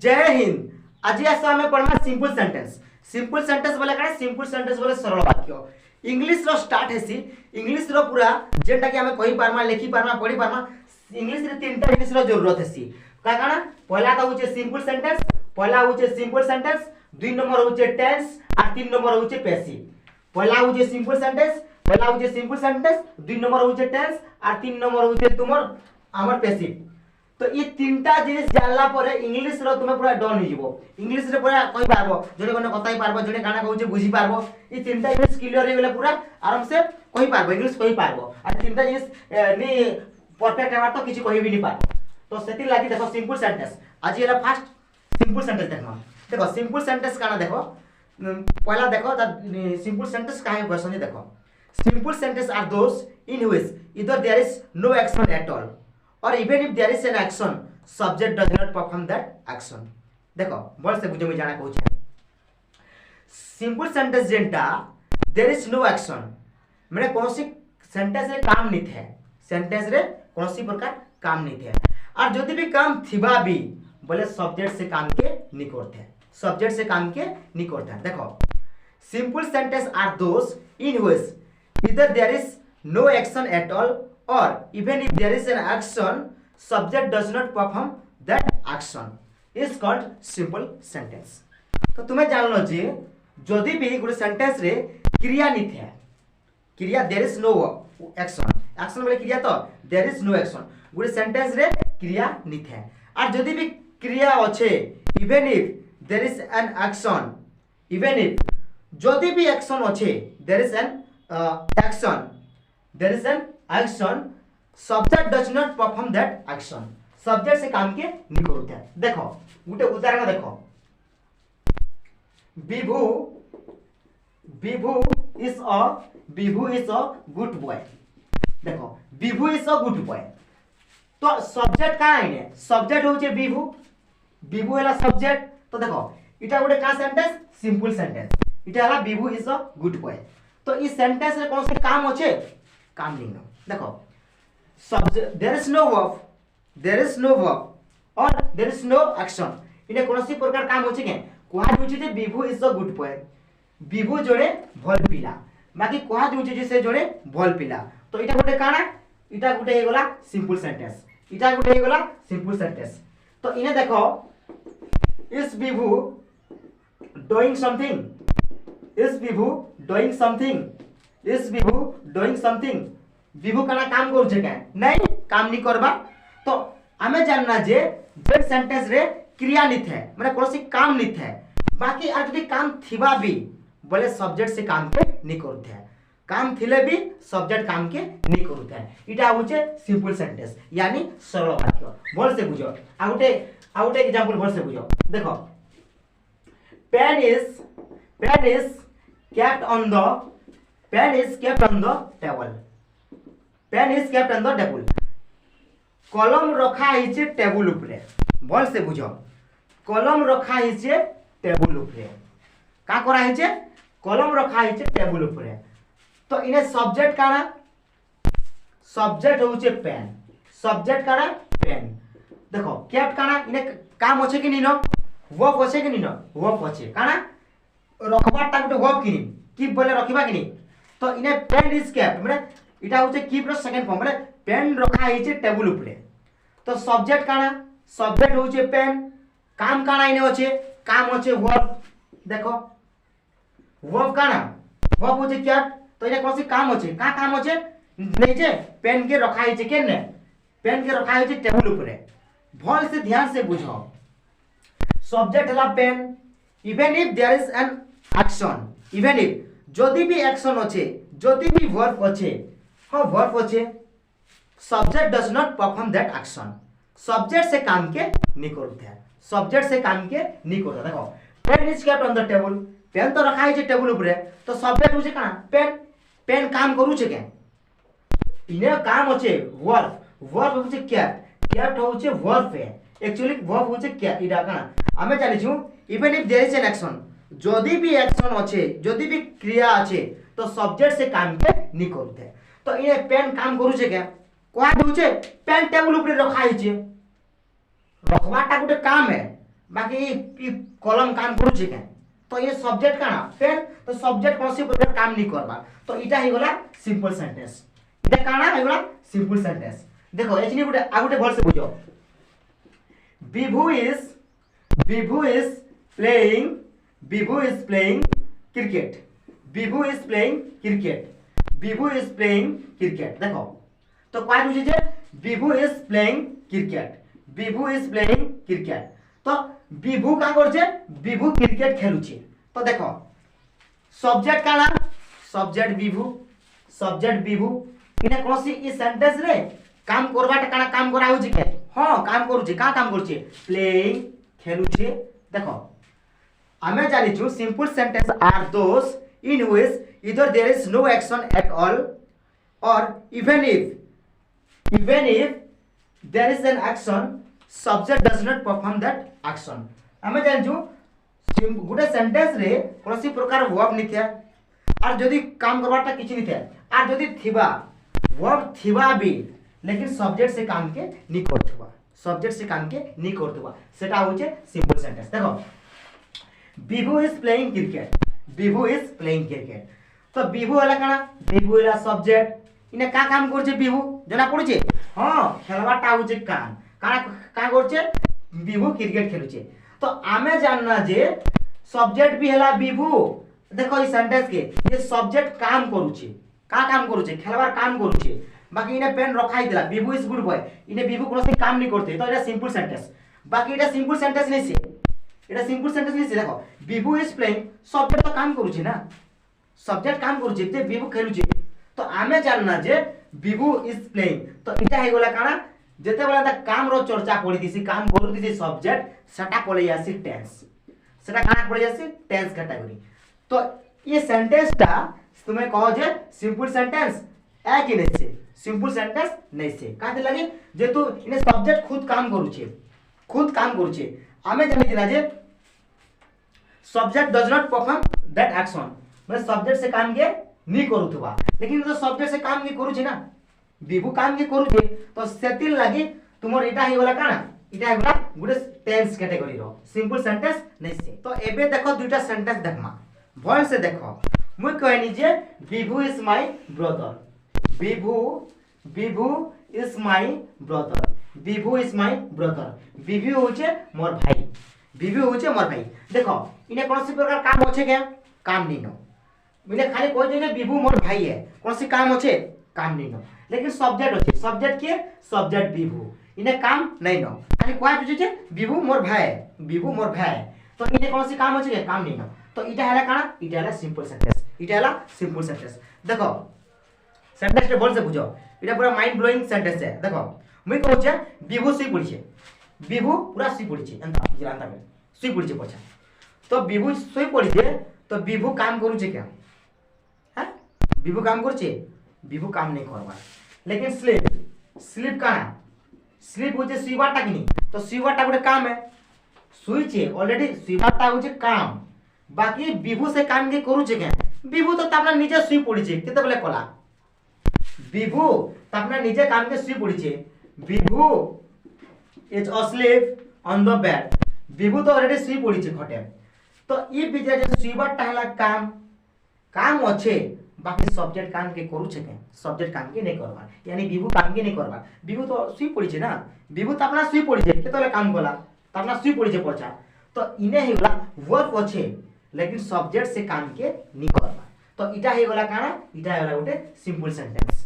जय हिंद। आज आम पढ़ा सिंपल सेंटेंस। सिंपल सेंटेंस बोले कण सिंपल सेंटेंस बोले सरल वाक्य। इंग्लिश रो स्टार्ट हेसी इंग्लिश रो पूरा जेंटा कि हमें कहि पारमा लिखि पारमा पढ़ी पारमा इंग्लिश रे तीनटा जिनिस रो जरूरत हेसी। का काना पहला तो होचे सिंपल सेंटेंस, पहला होचे सिंपल सेंटेंस, दुई नंबर होचे टेंस और तीन नंबर होचे पैसिव। पहला होचे सिंपल सेंटेंस, पहला होचे सिंपल सेंटेंस, दुई नंबर होचे टेंस और तीन नंबर होचे तुमर हमर पैसिव। तो ये तीनटा जिनिस जानला परे इंग्लिश रो तुमे पूरा डन हो जिवो। इंग्लिश रे पूरा कहि पारबो, जने कोने कथाई पारबो, जने गाना कहउचे बुझी पारबो। ये तीनटा जिनिस क्लियर हे गेले पूरा आराम से कहि पारबो, इंग्लिश कहि पारबो। आ तीनटा जिनिस नि परफेक्ट हेबार तो किछि कहि भी नि पारबो। तो सेति लागि देखो सिंपल सेंटेंस। आज एला फास्ट सिंपल सेंटेंस देखो। देखो सिंपल सेंटेंस काना देखो। पहला देखो सिंपल सेंटेंस काहे क्वेश्चन देखो। Simple sentence are those in which either there is no action at all or even if there is an action subject does not perform that action। देखो बोल से बुझे में जाना कहूँ सिंपल सेंटेंस जेंटा there is no action मैंने कौन सी सेंटेंस रे काम नहीं थे, सेंटेंस रे कौन सी प्रकार काम नहीं थे। और जो भी काम थिबा भी बोले सब्जेक्ट से काम के नहीं करते, सब्जेक्ट से काम के नहीं करते। देखो simple sentence are those in which either there is no action at all or even if there is an action subject does not perform that action is called simple sentence। तो तुम्हें जान लो जी जदि भी गुड सेंटेंस रे क्रिया नहीं थे, क्रिया there is no action, action बोले क्रिया तो there is no action good sentence रे क्रिया नहीं थे। और जदि भी क्रिया अच्छे even if there is an action, even if जदि भी action अच्छे there is an action, there is an action subject does not perform that action, subject से काम के नहीं करते। देखो गुटे उदाहरण देखो विभु विभु इज अ गुड बॉय। देखो विभु इज अ गुड बॉय तो सब्जेक्ट का है, सब्जेक्ट होचे विभु, विभु हैला सब्जेक्ट। तो देखो इटा गुटे का सेंटेंस सिंपल सेंटेंस, इटा हैला विभु इज अ गुड बॉय। तो इस सेंटेंस रे कौन से काम होचे, काम नहीं हो। देखो subject there is no verb, there is no verb or there is no action इने कोनोसी प्रकार काम होचे के कोहा होचे जे विभु इज अ गुड बॉय, विभु जोड़े भल पिला, बाकी कोहा होचे जे से जोड़े भल पिला। तो इटा गोटे काना, इटा गोटे हे गला सिंपल सेंटेंस, इटा गोटे हे गला सिंपल सेंटेंस। तो इने देखो is Vibhu doing something, is Vibhu doing something, is Vibhu doing something. विभु काना काम कर छे के नहीं काम नहीं करबा। तो हमें जानना जे जे सेंटेंस रे क्रिया नहीं थे माने कोनोसी काम नहीं थे, बाकी आ जदी काम थिबा भी बोले सब्जेक्ट से काम के नहीं करते, काम थिले भी सब्जेक्ट काम के नहीं करते। इटा होचे सिंपल सेंटेंस यानी सरल वाक्य। बोल से बुझो आ गोटे एग्जांपल बोल से बुझो। देखो pen is kept on the pen is kept on the table, pen is kept on the table. कलम रखा हिचे टेबल ऊपरे। बोल से बुझो कलम रखा हिचे टेबल ऊपरे। का करा हिचे कलम रखा हिचे टेबल ऊपरे। तो इने सब्जेक्ट काना, सब्जेक्ट होचे पेन, सब्जेक्ट काना पेन। देखो केप्ट काना इने काम होचे कि निनो वर्ब होचे कि निनो वर्ब होचे काना रखबाटा गुटे वर्ब किनी की बोले रखिबा किनी। तो इने पेन इज केप्ट माने इटा होचे कीप रो सेकंड फॉर्म माने पेन रखा हिचे टेबल ऊपरे। तो सब्जेक्ट काना, सब्जेक्ट होचे पेन, काम काना इने होचे काम होचे वर्ब। देखो वर्ब काना वर्ब होचे केप्ट। तो इने कोनसी काम होचे का काम होचे नहीं जे पेन के रखा हिचे केने पेन के रखा हिचे टेबल ऊपरे। भल से ध्यान से बुझो सब्जेक्ट हला pen even if there is an action, even if जदि भी एक्शन होचे जदि भी वर्ब होचे हाँ वर्ब होचे subject does not perform that action, subject से काम के नहीं करते हैं, सब्जेक्ट से काम के नहीं करते। देखो pen is kept on the table, pen तो रखा है टेबल ऊपर। तो सब्जेक्ट होचे का पेन, पेन काम करू छे के इने काम होचे वर्ब, वर्ब होचे केप्ट, केप्ट होचे वर्ब पे एक्चुअली वर्ब होचे क्या इडा का हमें जानि छु even if there is an action जदि भी एक्शन अच्छे जदि भी क्रिया अच्छे तो सब्जेक्ट से काम के नहीं करते। तो ये पेन काम करू छे क्या कोहा दउछे पेन टेबल ऊपर रखा हिचे रखवाटा गोटे काम है बाकी ई कलम काम करूचे के तो ये सब्जेक्ट काना पेन तो सब्जेक्ट कौन सी प्रकार काम नहीं करबा तो इटा ही गला सिंपल सेंटेंस इटा काना है गला सिंपल सेंटेंस देखो एचनी गुटे आगुटे भल से बुझो विभु is playing cricket Vibhu is playing cricket देखो तो काय बुझी जे विभु इज प्लेइंग क्रिकेट तो विभु का करछे विभु क्रिकेट खेलुछे तो देखो सब्जेक्ट काना सब्जेक्ट विभु इने कोनसी ई सेंटेंस रे काम करबाटा काना काम करा होची के हां काम करूची का काम करछे प्लेइंग खेलुछे देखो हमें जानी छु simple sentence are those in which either there is no action at all or even if there is an action subject does not perform that action हमें जान छु गुटे सेंटेंस रे कोनसी प्रकार वर्ब नि थे और जदी काम करबाटा किछि नि थे और जदी थिबा वर्ब थिबा भी लेकिन सब्जेक्ट से काम के नि करथबा सेटा होचे सिंपल सेंटेंस देखो विभु इज प्लेइंग क्रिकेट तो विभु हला काना विभु हला सब्जेक्ट इने का काम करछे विभु जना पड़ुछे हां खेलबाटा होचे काम काना का करछे विभु क्रिकेट खेलुछे तो आमे जानना जे सब्जेक्ट भी हला विभु देखो ई सेंटेंस के ये सब्जेक्ट काम करूछे का काम करूछे खेलबार काम करूछे बाकी इने पेन रखाई दिला विभु इज गुड बॉय इने विभु कोनोसी काम नहीं करते तो एटा सिंपल सेंटेंस बाकी एटा सिंपल सेंटेंस नहीं से देखो विभु इज प्लेइंग सब्जेक्ट तो काम करूछे ना सब्जेक्ट काम करूछे ते विभु खेलुछे तो आमे जानना जे विभु इज प्लेइंग तो इटा हे गोला काना जेते बेला ता काम रो चर्चा पड़ी दिसी काम करू दिसी सब्जेक्ट सेटा पळे आसी टेंस सेटा काना पळे आसी टेंस कैटेगरी तो ये सेंटेंस ता तुम्हें कहो जे सिंपल सेंटेंस है कि नहीं से सिंपल सेंटेंस नहीं से काते लगे जे तू इने सब्जेक्ट खुद काम करूछे हमें जानि दिला जे subject does not perform that action मतलब सब्जेक्ट से काम के नहीं करूथबा लेकिन तो सब्जेक्ट से काम नहीं करूछे ना विभु काम के करूछे तो सेतिल लागि तुमर इटा हे वाला काना इटा हे वाला गुडे टेंस कैटेगरी रो सिंपल सेंटेंस नहीं से तो एबे देखो दुटा सेंटेंस देखमा भल से देखो मुई कहनी जे विभु is my brother Vibhu is my brother विभु होचे मोर भाई देखो इने कोनसी प्रकार काम होचे क्या काम नहीं नो मिले खाली कोई जे विभु मोर भाई है कोनसी काम होचे काम नहीं नो लेकिन सब्जेक्ट होचे सब्जेक्ट विभु इने काम नहीं नो खाली कोई पूछे जे विभु मोर भाई तो इने कोनसी काम होचे क्या काम नहीं नो तो इटा हला काना इटा हला सिंपल सेंटेंस देखो सेंटेंस बोल से बुझो इटा पूरा माइंड ब्लोइंग सेंटेंस है देखो मुई कहू जे विभु सुई पड़िछे विभु पूरा सुई पड़िछे एंता जिरांता में सुई पड़िछे पछा तो विभु सुई पड़िछे तो विभु काम करूछे क्या हैं विभु काम करूछे विभु काम नहीं करबा लेकिन स्लीप काना स्लीप होचे सुईबाटा कि नहीं तो सुईबाटा गुटे काम है सुईछे ऑलरेडी सुईबाटा होचे काम बाकी विभु से काम के करूछे क्या विभु तो तापना नीचे सुई पड़िछे केते बेले कला विभु तापना नीचे काम के सुई पड़िछे विभु is asleep on the bed विभु तो ऑलरेडी सुई पड़िछे खटे तो ई बिजा जे सुईबाटा हला काम अच्छे बाकी सब्जेक्ट काम के करूछे के सब्जेक्ट काम के नहीं करबा यानी विभु काम के नहीं करबा विभु तो सुई पड़िछे ना विभु तापना सुई पड़िछे केतले काम कला तापना सुई पड़िछे पछा तो इने हेगला वर्ब अच्छे लेकिन सब्जेक्ट से काम के नहीं करबा तो इटा हेगला काना इटा हेगला उठे सिंपल सेंटेंस